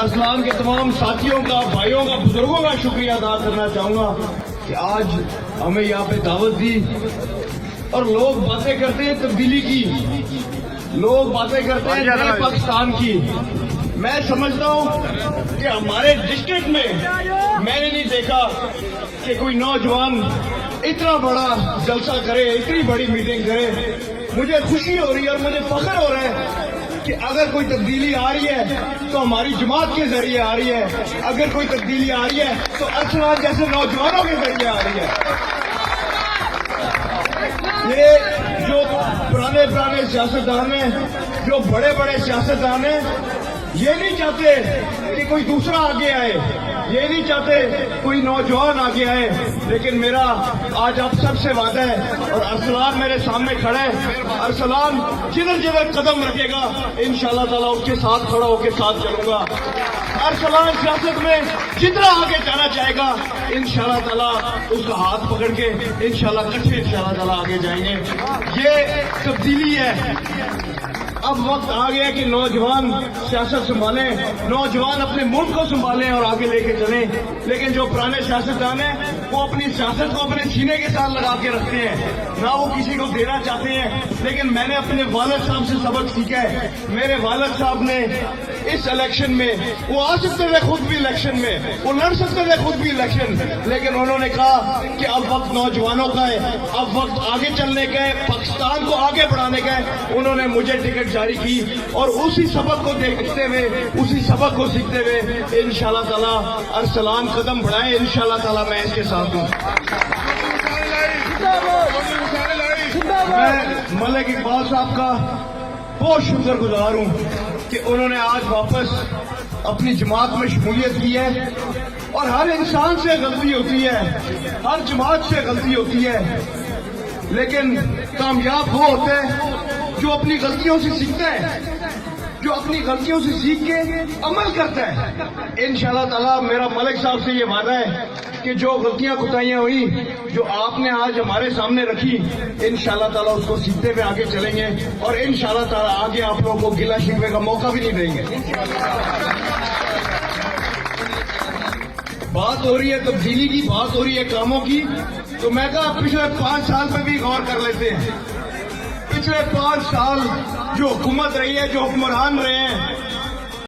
ارسلان کے تمام ساتھیوں کا، بھائیوں کا، بزرگوں کا شکریہ ادا کرنا چاہوں گا کہ آج ہمیں یہاں پہ دعوت دی اور لوگ باتیں کرتے ہیں تبدیلی کی، لوگ باتیں کرتے ہیں نئے پاکستان کی۔ میں سمجھتا ہوں کہ ہمارے ڈسٹرکٹ میں میں نے نہیں دیکھا کہ کوئی نوجوان اتنا بڑا جلسہ کرے، اتنی بڑی میٹنگ کرے۔ مجھے خوشی ہو رہی ہے اور مجھے فخر ہو رہا ہے کہ اگر کوئی تبدیلی آ رہی ہے تو ہماری جماعت کے ذریعے آ رہی ہے، اگر کوئی تبدیلی آ رہی ہے تو ارسلان جیسے نوجوانوں کے ذریعے آ رہی ہے۔ یہ جو پرانے سیاستدان ہیں، جو بڑے سیاستدان ہیں، یہ نہیں چاہتے کہ کوئی دوسرا آگے آئے، یہ نہیں چاہتے کوئی نوجوان آگے آئے، لیکن میرا آج آپ سب سے وعدہ ہے اور ارسلان میرے سامنے کھڑا ہے، ارسلان جدھر قدم رکھے گا انشاءاللہ تعالیٰ اس کے ساتھ کھڑا ہو کے ساتھ چلوں گا۔ ارسلان سیاست میں جتنا آگے جانا چاہے گا انشاءاللہ تعالیٰ اس کا ہاتھ پکڑ کے انشاءاللہ کٹھے انشاءاللہ تعالیٰ آگے جائیں گے۔ یہ تبدیلی ہے۔ اب وقت آ گیا کہ نوجوان سیاست سنبھالیں، نوجوان اپنے ملک کو سنبھالیں اور آگے لے کے چلیں، لیکن جو پرانے سیاستدان ہیں وہ اپنی سیاست کو اپنے سینے کے ساتھ لگا کے رکھتے ہیں، نہ وہ کسی کو دینا چاہتے ہیں۔ لیکن میں نے اپنے والد صاحب سے سبق سیکھا ہے۔ میرے والد صاحب نے اس الیکشن میں، وہ آ سکتے تھے خود بھی الیکشن میں، وہ لڑ سکتے تھے خود بھی الیکشن، لیکن انہوں نے کہا کہ اب وقت نوجوانوں کا ہے، اب وقت آگے چلنے کا ہے، پاکستان کو آگے بڑھانے کا ہے۔ انہوں نے مجھے ٹکٹ جاری کی اور اسی سبق کو دیکھتے ہوئے، اسی سبق کو سیکھتے ہوئے انشاءاللہ تعالیٰ ارسلان قدم بڑھائے، انشاءاللہ تعالیٰ میں اس کے ساتھ ہوں۔ میں ملک اقبال صاحب کا بہت شکر گزار ہوں کہ انہوں نے آج واپس اپنی جماعت میں شمولیت کی ہے، اور ہر انسان سے غلطی ہوتی ہے، ہر جماعت سے غلطی ہوتی ہے، لیکن کامیاب وہ ہوتے ہیں جو اپنی غلطیوں سے سیکھتا ہے، جو اپنی غلطیوں سے سیکھ کے عمل کرتا ہے۔ انشاءاللہ تعالیٰ میرا ملک صاحب سے یہ وعدہ ہے کہ جو غلطیاں کوتاہیاں ہوئی، جو آپ نے آج ہمارے سامنے رکھی، انشاءاللہ تعالیٰ اس کو سیکھتے ہوئے آگے چلیں گے، اور انشاءاللہ تعالیٰ آگے آپ لوگوں کو گلہ شکوے کا موقع بھی نہیں دیں گے۔ بات ہو رہی ہے تبدیلی کی، بات ہو رہی ہے کاموں کی، تو میں کہا پچھلے 5 سال پہ بھی غور کر لیتے ہیں۔ پچھلے 5 سال جو حکومت رہی ہے، جو حکمران رہے ہیں،